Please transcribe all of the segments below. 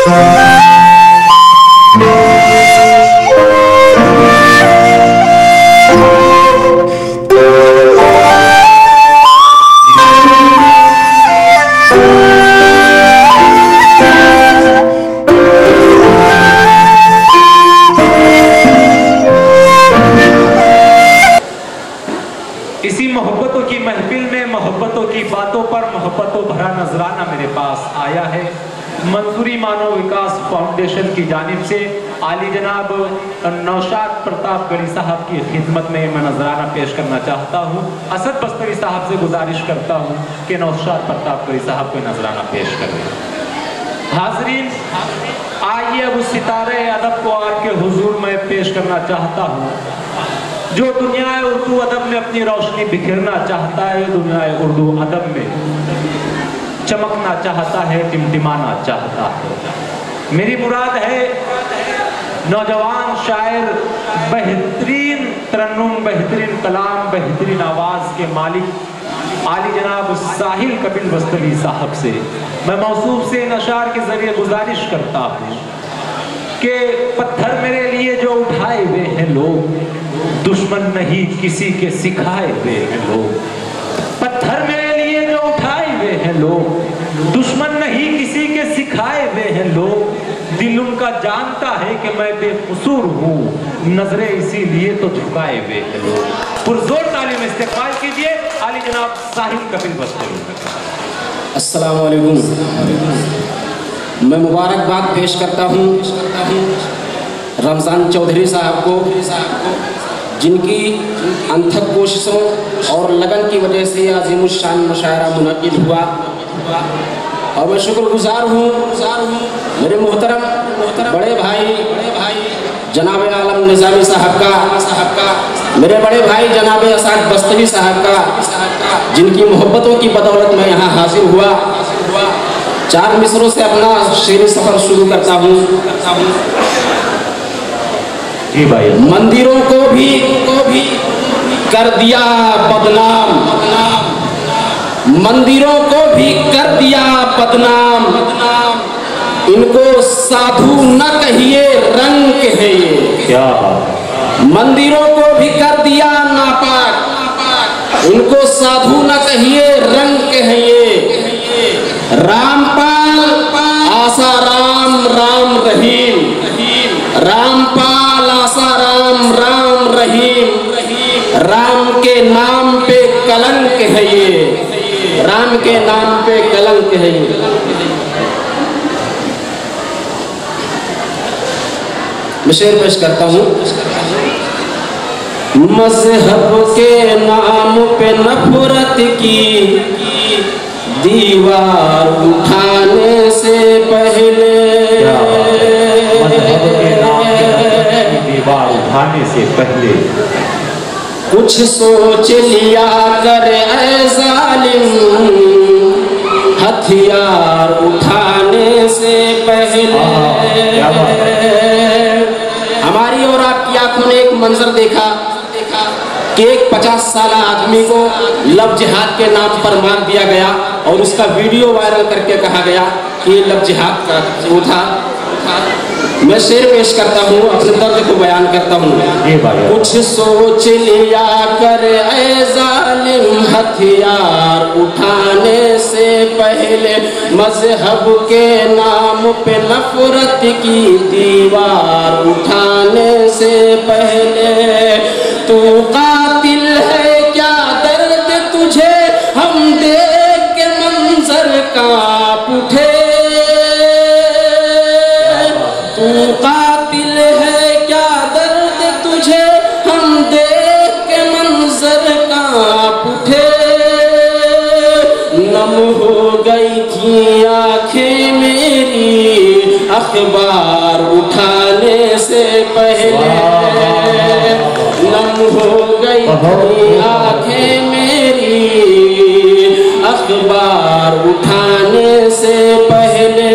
इसी मोहब्बतों की महफिल में मोहब्बतों की बातों पर मोहब्बतों भरा नजराना मेरे पास आया है। मंसूरी मानव विकास फाउंडेशन की जानिब से आली जनाब नौशाद प्रताप गढ़ी साहब की खिदमत में मैं नजराना पेश करना चाहता हूँ। असद बस्तरी साहब से गुजारिश करता हूँ कि नौशाद प्रताप गढ़ी साहब को नजराना पेश करें। हाजरीन, आइए अब उस सितारे अदब को आपके हुजूर में पेश करना चाहता हूँ जो दुनिया उर्दू अदब में अपनी रोशनी बिखेरना चाहता है, दुनिया उर्दू अदब में चमकना चाहता है, टिमटिमाना चाहता है। मेरी मुराद है नौजवान शायर, बेहतरीन तरन्नुम, बेहतरीन कलाम, बेहतरीन आवाज़ के मालिक आली जनाब साहिल कपिल बस्तरी साहब से मैं मौसूफ से नशार के जरिए गुजारिश करता हूँ कि पत्थर मेरे लिए जो उठाए हुए हैं लोग, दुश्मन नहीं किसी के सिखाए हुए हैं लोग। पत्थर मेरे लिए जो उठाए हुए हैं लोग, दुश्मन नहीं किसी के सिखाए हुए हैं लोग। दिल उनका जानता है कि मैं बेकसूर हूँ, नजरें इसीलिए तो झुकाए हुए हैं लोग। पुरजोर तालीम इस्तेमाल कीजिए आली जनाब साहिल कपिल बस्तरी। अस्सलामु अलैकुम। मैं मुबारकबाद पेश करता हूँ रमज़ान चौधरी साहब को, जिनकी अनथक कोशिशों और लगन की वजह से अज़ीमुश्शान मुशायरा मुनक़िद हुआ और मैं शुक्रगुज़ार हूँ मेरे मोहतरम बड़े भाई जनाब आलम निज़ामी साहब का, मेरे बड़े भाई जनाब असाद बस्तरी साहब का, जिनकी मोहब्बतों की बदौलत मैं यहाँ हाजिर हुआ। 4 मिसरों से अपना शेरी सफ़र शुरू करता हूँ। जी भाई। मंदिरों को भी कर दिया बदनाम, मंदिरों को भी कर दिया बदनाम, इनको साधु न कहिए रंग है ये। क्या मंदिरों को भी कर दिया नापाक, इनको साधु न कहिए रंग है ये। रामपाल आसाराम राम रहीम, रामपाल आसाराम राम रहीम, राम के नाम पे कलंक है ये, राम के नाम पे कलंक है ये। मैं शेर पेश करता हूँ। मज़हब के नाम पे नफरत की दीवार उठाने से पहले, मज़हब के नाम पे दीवार उठाने से पहले कुछ सोच लिया कर ऐ जालिम, हथियार उठाने से पहले। हमारी और आपकी आंखों ने एक मंजर देखा कि एक 50 साला आदमी को लव जिहाद के नाम पर मार दिया गया और उसका वीडियो वायरल करके कहा गया कि ये लव जिहाद का वो था। मैं शेर पेश करता हूँ, अपने दर्द को बयान करता हूँ। कुछ सोच लिया कर ऐ जालिम, हथियार उठाने से पहले, मजहब के नाम पे नफरत की दीवार उठाने से पहले। तू कातिल है क्या दर्द तुझे हम देख के मंजर कांप उठे। तू कातिल है क्या दर्द तुझे हम देख के मंजर कांप उठे। नम हो गई थी आंखें मेरी अखबार उठाने से पहले। नम हो गई थी आंखें मेरी अखबार उठाने से पहले।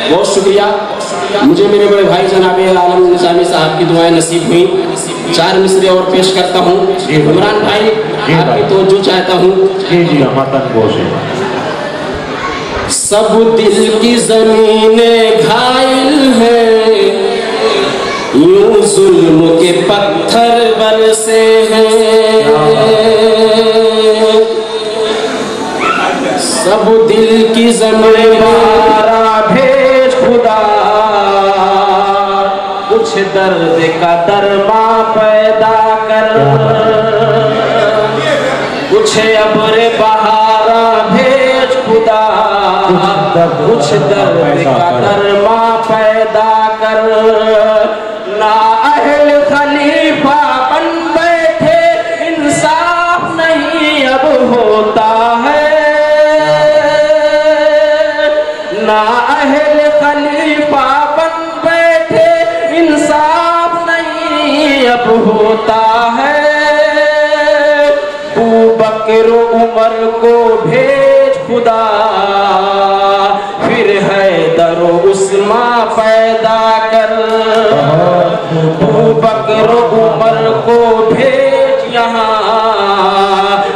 बहुत शुक्रिया। मुझे मेरे बड़े भाई जनाब आलम निज़ामी साहब की दुआएं नसीब हुई। 4 मिसरे और पेश करता हूँ। इमरान भाई आपकी तो जो चाहता हूँ। जी हमारा सब दिल की ज़मीनें घायल है, यूं जुल्म के पत्थर बरसे हैं। सब दिल की ज़मीनें बारा भेज खुदा, कुछ दर्द का दरमा पैदा कर, कुछ अब्र बहारा भेज खुदा, कुछ दर्द का दरमा पैदा कर। ना अहल खलीफा बन बैठे, इंसाफ नहीं अब होता है। ना अहल खलीफा बन बैठे, इंसाफ नहीं अब होता है। अबू बकर उमर को भेज खुदा, फिर हैदर उस्मा पैदा कर। अबू बकर उमर को भेज यहाँ,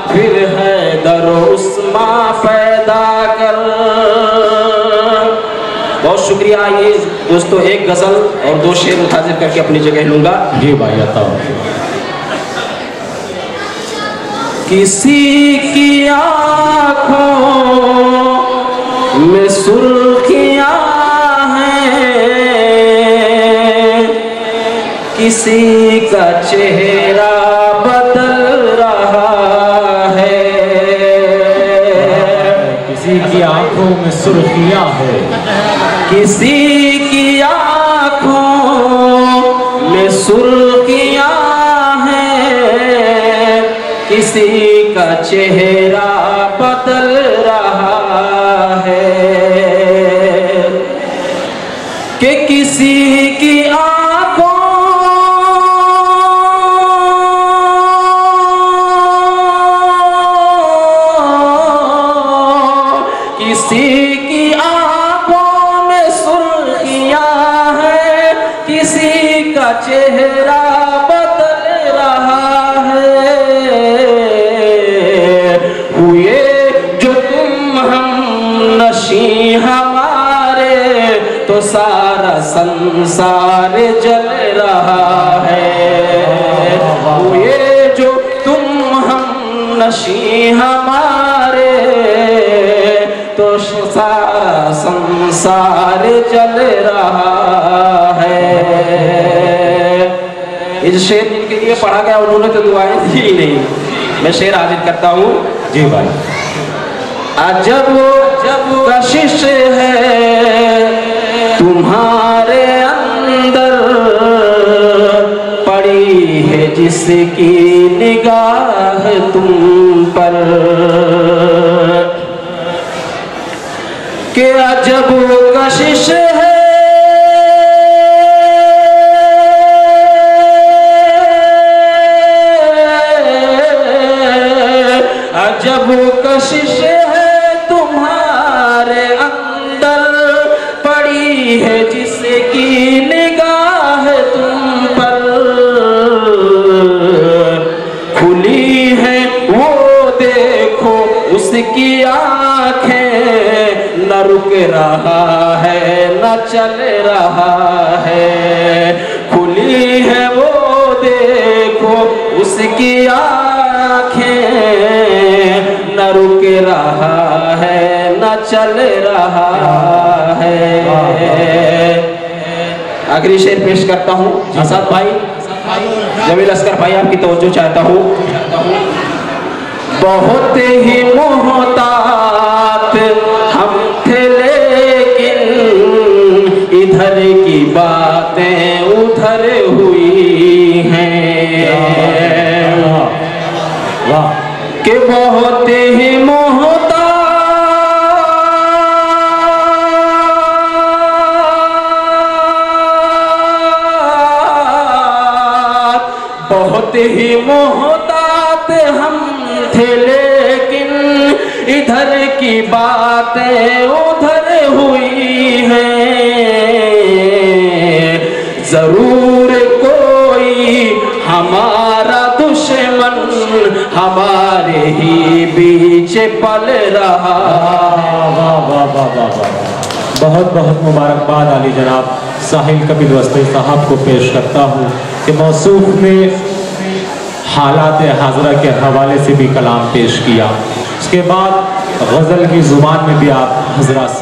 फिर हैदर उस्मा पैदा कर। बहुत शुक्रिया। ये दोस्तों एक गजल और दो शेर मुताजिर करके अपनी जगह लूंगा। जी भाई आता किसी की आँखों में सुर्खियाँ हैं, किसी का चेहरा बदल रहा है। किसी की आंखों में सुर्खियाँ है, किसी की आँखों में सुर्खियाँ हैं, किसी का चेहरा बदल रहा है। कि किसी की आँखों किसी की आँखों में सुर्खियाँ हैं, किसी का चेहरा बदल रहा है। हुए जो तुम हम नशी हमारे, तो सारा संसार जल रहा है। हुए जो तुम हम नशी हमारे, तो सारा संसार जल रहा है। इस शेर जिनके लिए पढ़ा गया उन्होंने तो दुआएं दी ही नहीं। मैं शेर हाजिर करता हूँ। जी भाई। अजब जब कशिश है तुम्हारे अंदर, पड़ी है जिसकी निगाह तुम पर। के अजब कशिश है अजब कशिश है तुम्हारे अंदर, पड़ी है जिसकी निगाह तुम पर। खुली है वो देखो उसकी आँखें, न रुक रहा है न चल रहा है। खुली है वो देखो उसकी आँखें, न रुक रहा है न चल रहा है। आखिरी शेर पेश करता हूँ। आजाद भाई, जमील अस्कर भाई, आपकी तवज्जो चाहता हूँ। बहुत ही मोहतात हम थे, लेकिन इधर की बातें उधर हुई हैं। वाह। कि बहुत ही मोहतात बहुत ही मोहतात हम थे, लेकिन इधर की बातें उधर हुई हैं। जरूर कोई हमारा दुश्मन हमारे ही बीच पल रहा। बहुत बहुत मुबारकबाद आली जनाब साहिल कबीर वस्ती साहब को पेश करता हूँ कि मौसूफ ने हालात हाजरा के हवाले से भी कलाम पेश किया। उसके बाद गज़ल की ज़ुबान में भी आप हज़रात से